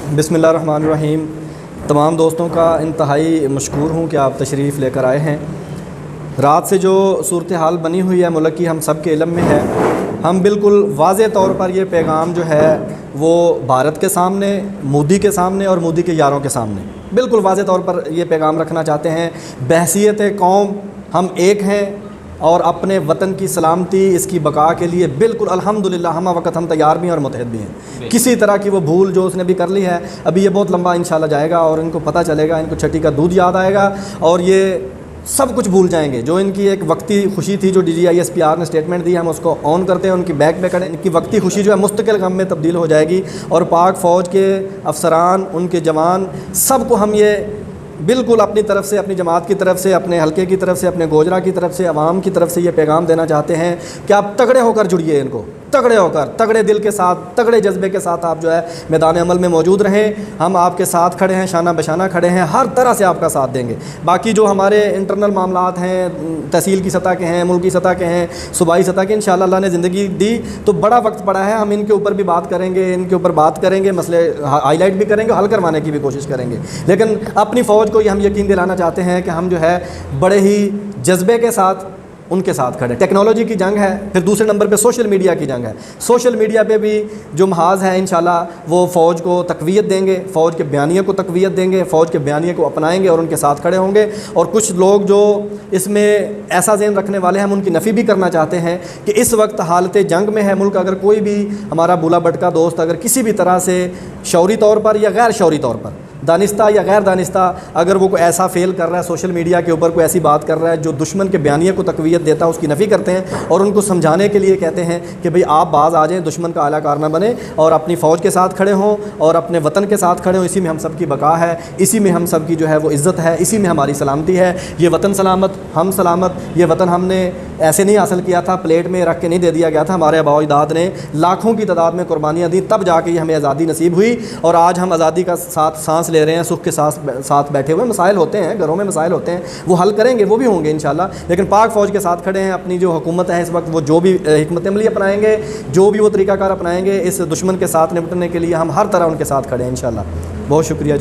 बिस्मिल्लाहिर्रहमानिर्रहीम। तमाम दोस्तों का इंतहाई मशकूर हूँ कि आप तशरीफ़ लेकर आए हैं। रात से जो सूरत हाल बनी हुई है मुल्क की, हम सब के इल्म में है। हम बिल्कुल वाज़े तौर पर ये पैगाम जो है वो भारत के सामने, मोदी के सामने और मोदी के यारों के सामने बिल्कुल वाज़े तौर पर ये पैगाम रखना चाहते हैं। बहसीयत कौम हम एक हैं और अपने वतन की सलामती, इसकी बका के लिए बिल्कुल अल्हम्दुलिल्लाह हम वक्त हम तैयार भी हैं और मुतहद भी हैं। किसी तरह की वो भूल जो उसने भी कर ली है, अभी ये बहुत लंबा इंशाल्लाह जाएगा और इनको पता चलेगा, इनको छठी का दूध याद आएगा और ये सब कुछ भूल जाएंगे। जो इनकी एक वक्ती खुशी थी, जो DGISPR ने स्टेटमेंट दी, हम उसको ऑन करते हैं, उनकी बैक पे खड़े। इनकी वक्ती खुशी जो है मुस्तकिल गम में तब्दील हो जाएगी और पाक फ़ौज के अफसरान, उनके जवान, सबको हम ये बिल्कुल अपनी तरफ से, अपनी जमात की तरफ से, अपने हलके की तरफ से, अपने गोजरा की तरफ से, अवाम की तरफ से ये पैगाम देना चाहते हैं कि आप तगड़े होकर जुड़िए, इनको तगड़े होकर, तगड़े दिल के साथ, तगड़े जज्बे के साथ आप जो है मैदान अमल में मौजूद रहें। हम आपके साथ खड़े हैं, शाना बशाना खड़े हैं, हर तरह से आपका साथ देंगे। बाकी जो हमारे इंटरनल मामलात हैं, तहसील की सतह के हैं, मुल्क की सतह के हैं, सूबाई सतह के, इंशाअल्लाह अल्लाह ने ज़िंदगी दी तो बड़ा वक्त पड़ा है, हम इनके ऊपर भी बात करेंगे, इनके ऊपर बात करेंगे, मसले हाईलाइट भी करेंगे, हल करवाने की भी कोशिश करेंगे। लेकिन अपनी फ़ौज को ये हम यकीन दिलाना चाहते हैं कि हम जो है बड़े ही जज्बे के साथ उनके साथ खड़े। टेक्नोलॉजी की जंग है, फिर दूसरे नंबर पे सोशल मीडिया की जंग है। सोशल मीडिया पे भी जो महाज है इंशाल्लाह वो फ़ौज को तक़वियत देंगे, फ़ौज के बयानिए को तक़वियत देंगे, फ़ौज के बयानिए को अपनाएंगे और उनके साथ खड़े होंगे। और कुछ लोग जो इसमें ऐसा ज़हन रखने वाले हैं, हम उनकी नफ़ी भी करना चाहते हैं कि इस वक्त हालत जंग में है मुल्क। अगर कोई भी हमारा बुला भटका दोस्त अगर किसी भी तरह से शौरी तौर पर या गैर शौरी तौर पर, दानिस्ता या गैर दानिस्ता, अगर वो कोई ऐसा फ़ेल कर रहा है, सोशल मीडिया के ऊपर कोई ऐसी बात कर रहा है जो दुश्मन के बयानिए को तक़वियत देता है, उसकी नफ़ी करते हैं और उनको समझाने के लिए कहते हैं कि भाई आप बाज़ आ जाएँ, दुश्मन का आला कार न बने और अपनी फ़ौज के साथ खड़े हों और अपने वतन के साथ खड़े हों। इसी में हम सब की बका है, इसी में हम सब की जो है वो इज़्ज़त है, इसी में हमारी सलामती है। ये वतन सलामत, हम सलामत। ये वतन हमने ऐसे नहीं हासिल किया था, प्लेट में रख के नहीं दे दिया गया था। हमारे आबा अजदाद ने लाखों की तादाद में कुर्बानियाँ दी, तब जाके ये हमें आज़ादी नसीब हुई और आज हम आज़ादी का सांस ले रहे हैं, सुख के साथ बैठे हुए। मसाइल होते हैं, घरों में मसाइल होते हैं, वो हल करेंगे, वो भी होंगे इंशाल्लाह। लेकिन पाक फ़ौज के साथ खड़े हैं। अपनी जो हुकूमत है इस वक्त, वो जो भी हिकमत अमली अपनाएंगे, जो भी वो तरीक़ाकार अपनाएंगे, इस दुश्मन के साथ निपटने के लिए हम हर तरह उनके साथ खड़े हैं इंशाल्लाह। बहुत शुक्रिया।